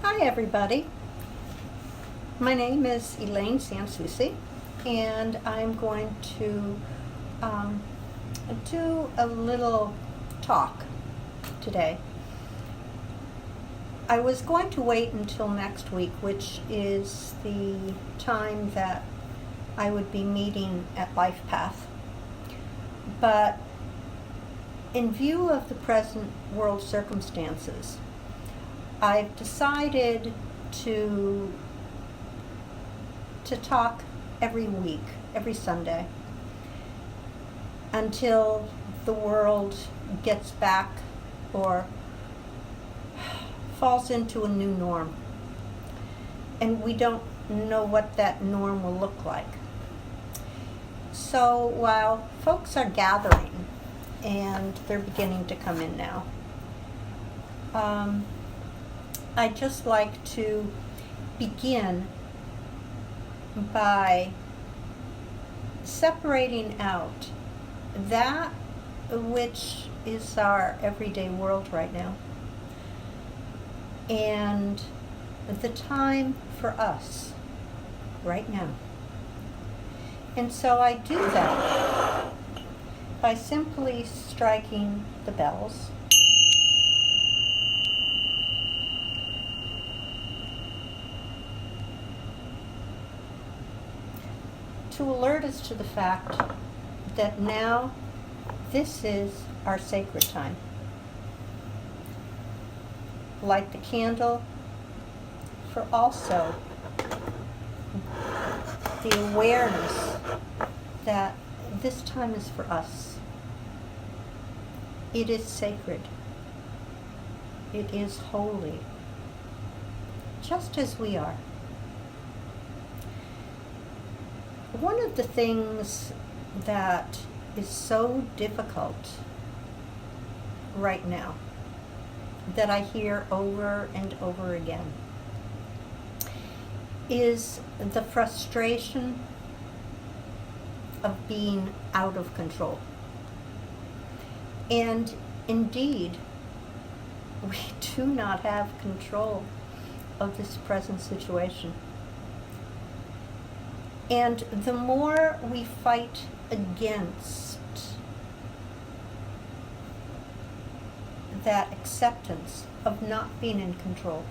Hi everybody, my name is Elaine Sansusi and I'm going to do a little talk today. I was going to wait until next week, which is the time that I would be meeting at LifePath, but in view of the present world circumstances, I've decided to talk every week, every Sunday, until the world gets back or falls into a new norm. And we don't know what that norm will look like. So while folks are gathering, and they're beginning to come in now, I'd just like to begin by separating out that which is our everyday world right now and the time for us right now. And so I do that by simply striking the bells to alert us to the fact that now this is our sacred time. Light the candle for also the awareness that this time is for us. It is sacred. It is holy, just as we are. One of the things that is so difficult right now, that I hear over and over again, is the frustration of being out of control. And indeed, we do not have control of this present situation. And the more we fight against that acceptance of not being in control,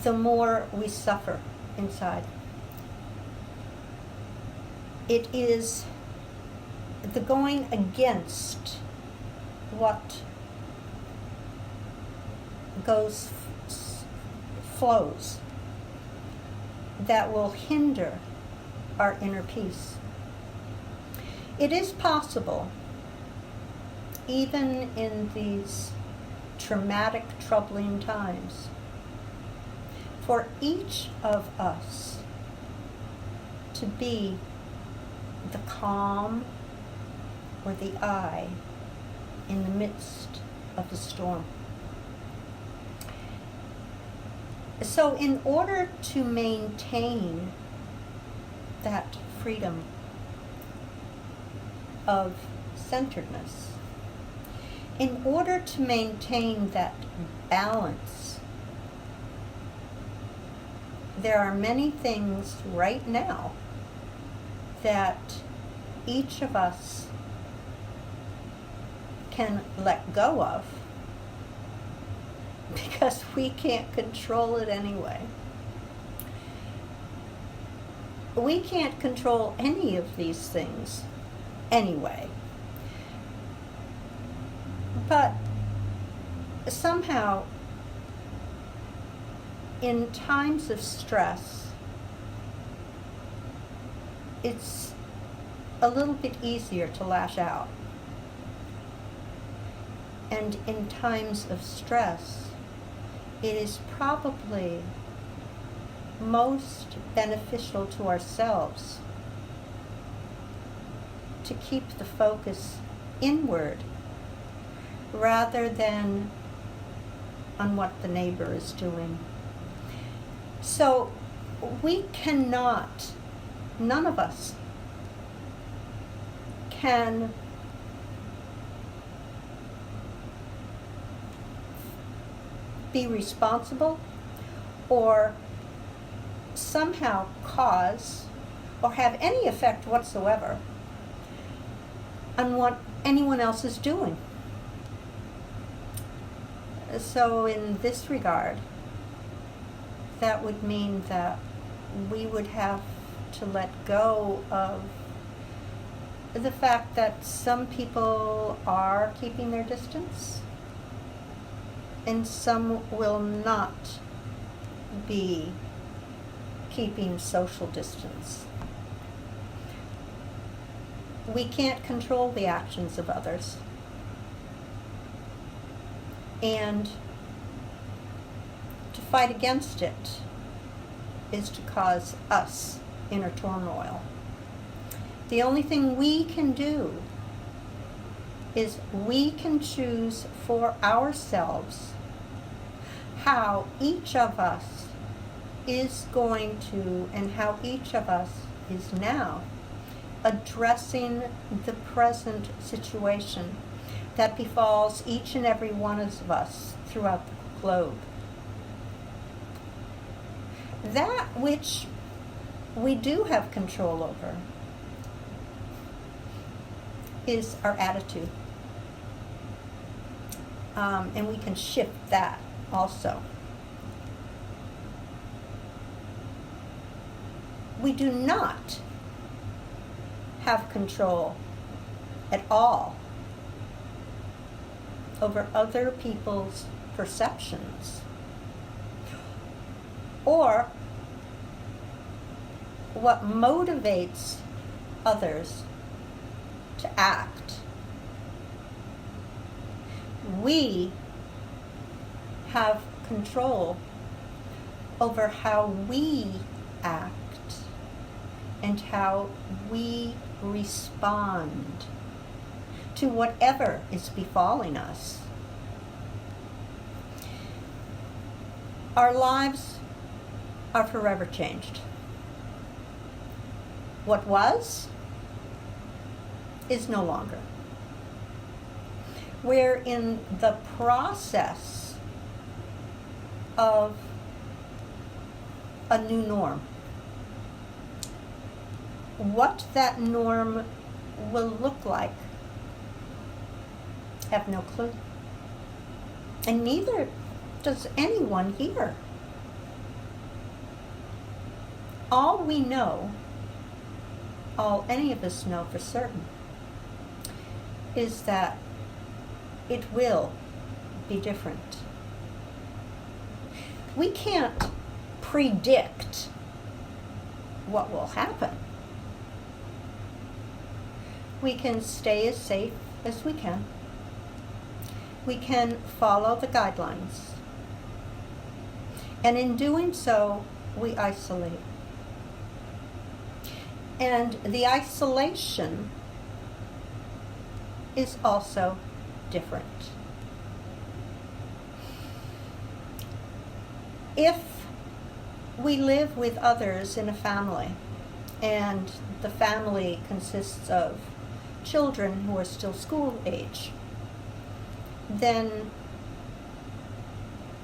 the more we suffer inside. It is the going against what flows that will hinder our inner peace. It is possible, even in these traumatic, troubling times, for each of us to be the calm or the eye in the midst of the storm. So in order to maintain that freedom of centeredness, in order to maintain that balance, there are many things right now that each of us can let go of, because we can't control it anyway. We can't control any of these things anyway. But somehow, in times of stress, it's a little bit easier to lash out. And in times of stress, it is probably most beneficial to ourselves to keep the focus inward rather than on what the neighbor is doing. So we cannot, none of us can be responsible or somehow cause or have any effect whatsoever on what anyone else is doing. So in this regard, that would mean that we would have to let go of the fact that some people are keeping their distance and some will not be keeping social distance. We can't control the actions of others. And to fight against it is to cause us inner turmoil. The only thing we can do is we can choose for ourselves how each of us is going to, and how each of us is now addressing the present situation that befalls each and every one of us throughout the globe. That which we do have control over is our attitude. And we can shift that also. We do not have control at all over other people's perceptions or what motivates others to act. We have control over how we act and how we respond to whatever is befalling us. Our lives are forever changed. What was is no longer. We're in the process of a new norm. What that norm will look like, I have no clue. And neither does anyone here. All we know, all any of us know for certain, is that it will be different. We can't predict what will happen. We can stay as safe as we can. We can follow the guidelines. And in doing so, we isolate. And the isolation is also different. If we live with others in a family, and the family consists of children who are still school age, then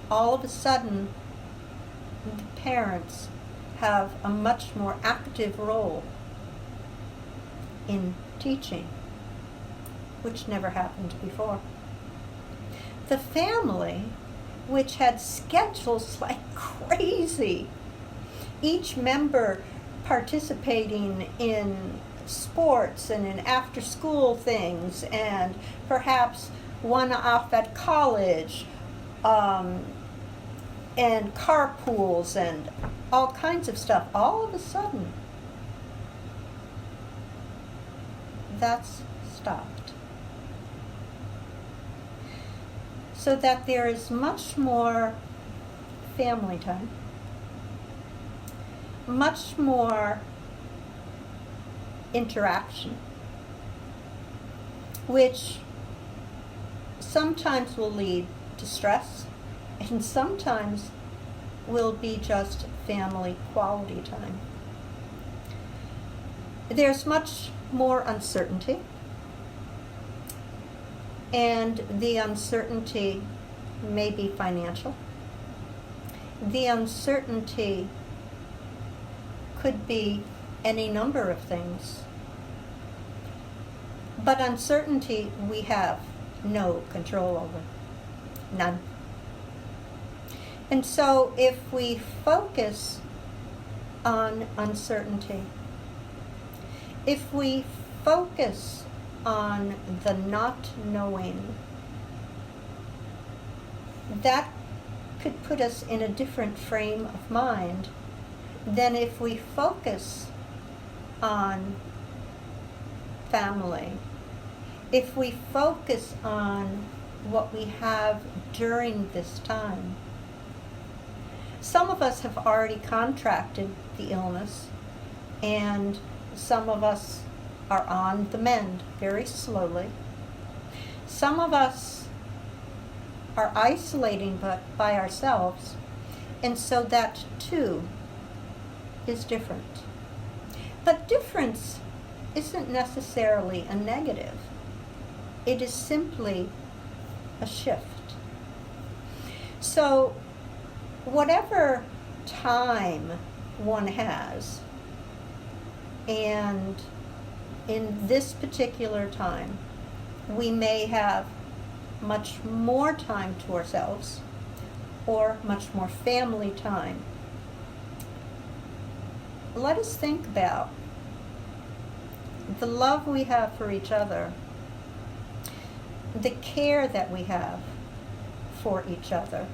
all of a sudden the parents have a much more active role in teaching, which never happened before. The family, which had schedules like crazy, each member participating in sports and in after-school things, and perhaps one off at college, and carpools and all kinds of stuff. All of a sudden, that's stopped. So that there is much more family time, much more interaction, which sometimes will lead to stress and sometimes will be just family quality time. There's much more uncertainty, and the uncertainty may be financial, The uncertainty could be any number of things. But uncertainty we have no control over. None. And so if we focus on uncertainty, if we focus on the not knowing, that could put us in a different frame of mind than if we focus on family, if we focus on what we have during this time. Some of us have already contracted the illness, and some of us are on the mend very slowly. Some of us are isolating but by ourselves, and so that too is different. But difference isn't necessarily a negative. It is simply a shift. So whatever time one has, and in this particular time, we may have much more time to ourselves or much more family time. Let us think about the love we have for each other, the care that we have for each other.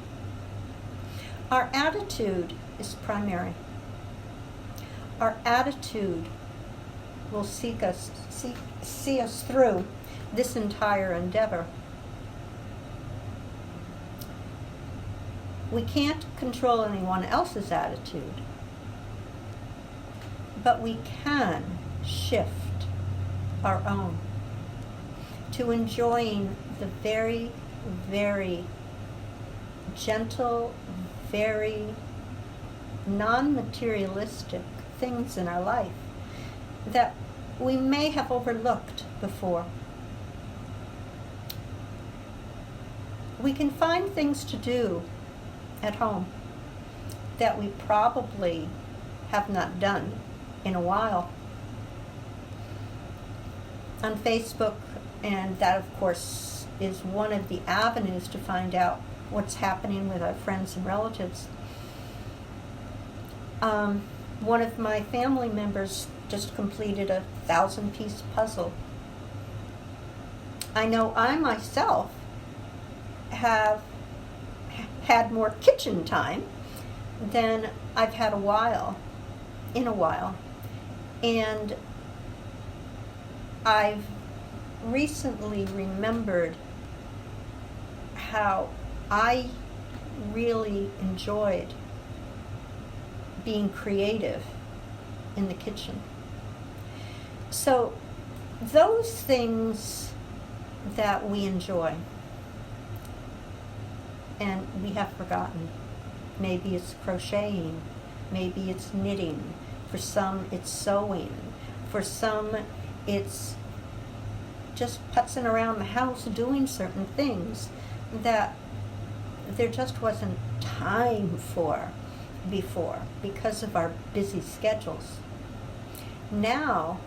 Our attitude is primary. Our attitude will see us through this entire endeavor. We can't control anyone else's attitude, but we can shift our own to enjoying the very, very gentle, very non-materialistic things in our life that we may have overlooked before. We can find things to do at home that we probably have not done in a while. On Facebook, and that of course is one of the avenues to find out what's happening with our friends and relatives. One of my family members just completed a 1,000-piece puzzle. I know I myself have had more kitchen time than I've had in a while. And I've recently remembered how I really enjoyed being creative in the kitchen. So those things that we enjoy and we have forgotten, maybe it's crocheting, maybe it's knitting, for some it's sewing, for some it's just putzing around the house doing certain things that there just wasn't time for before because of our busy schedules. Now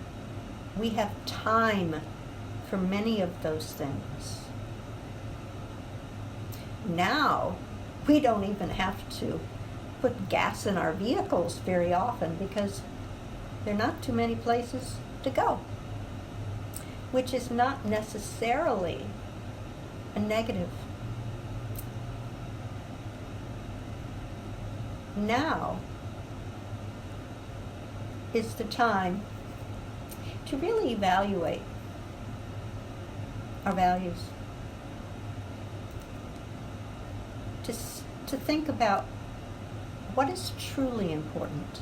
we have time for many of those things. Now we don't even have to put gas in our vehicles very often because there are not too many places to go, which is not necessarily a negative. Now is the time to really evaluate our values, to think about what is truly important.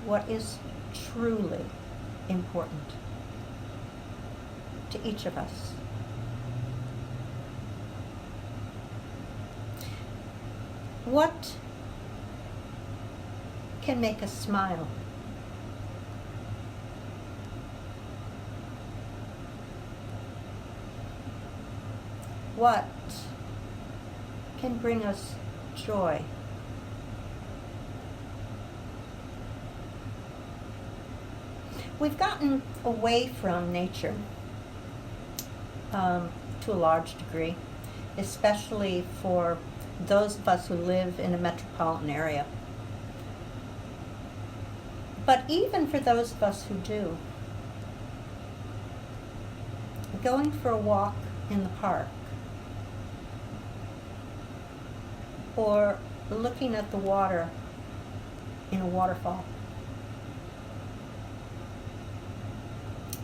What is truly important to each of us. What can make us smile? what can bring us joy. We've gotten away from nature to a large degree, especially for those of us who live in a metropolitan area. But even for those of us who do, going for a walk in the park or looking at the water in a waterfall,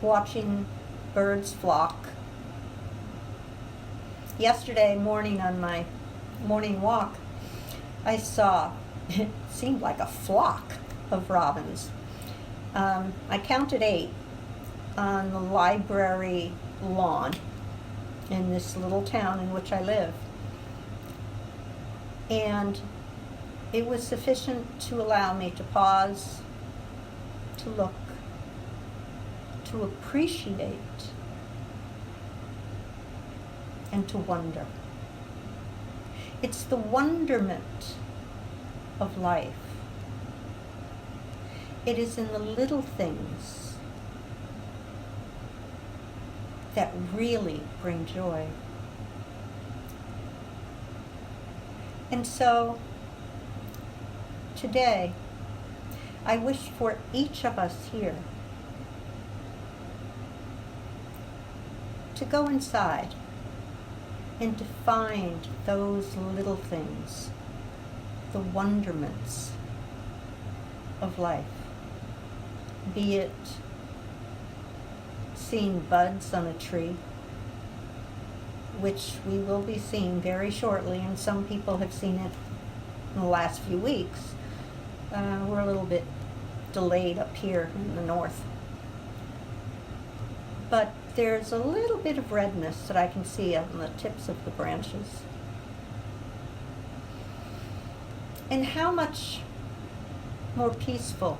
watching birds flock. Yesterday morning on my morning walk, I saw, it seemed like a flock of robins. I counted 8 on the library lawn in this little town in which I live. And it was sufficient to allow me to pause, to look, to appreciate, and to wonder. It's the wonderment of life. It is in the little things that really bring joy. And so, today, I wish for each of us here to go inside and to find those little things, the wonderments of life. Be it seeing buds on a tree, which we will be seeing very shortly, and some people have seen it in the last few weeks. We're a little bit delayed up here in the north. But there's a little bit of redness that I can see on the tips of the branches. And how much more peaceful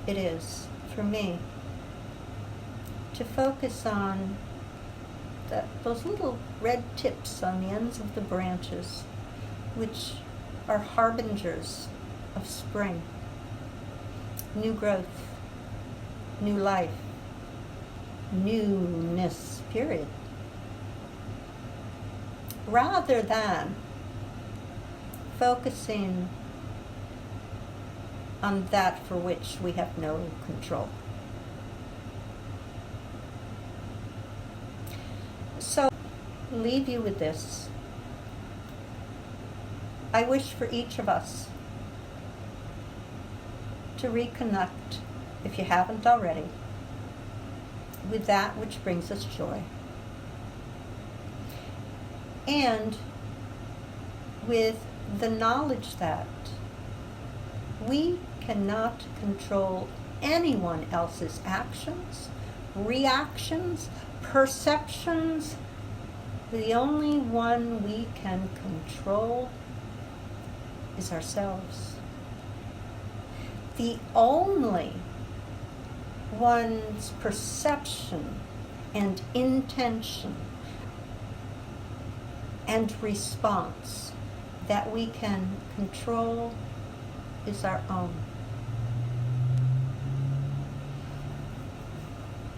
it is for me to focus on those little red tips on the ends of the branches, which are harbingers of spring, new growth, new life, newness, period. Rather than focusing on that for which we have no control. So, leave you with this. I wish for each of us to reconnect, if you haven't already, with that which brings us joy. And with the knowledge that we cannot control anyone else's actions, reactions, perceptions. The only one we can control is ourselves. The only one's perception and intention and response that we can control is our own.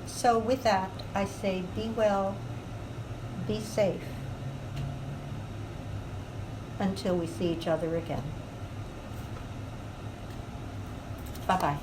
So with that, I say be well, be safe, until we see each other again. Bye-bye.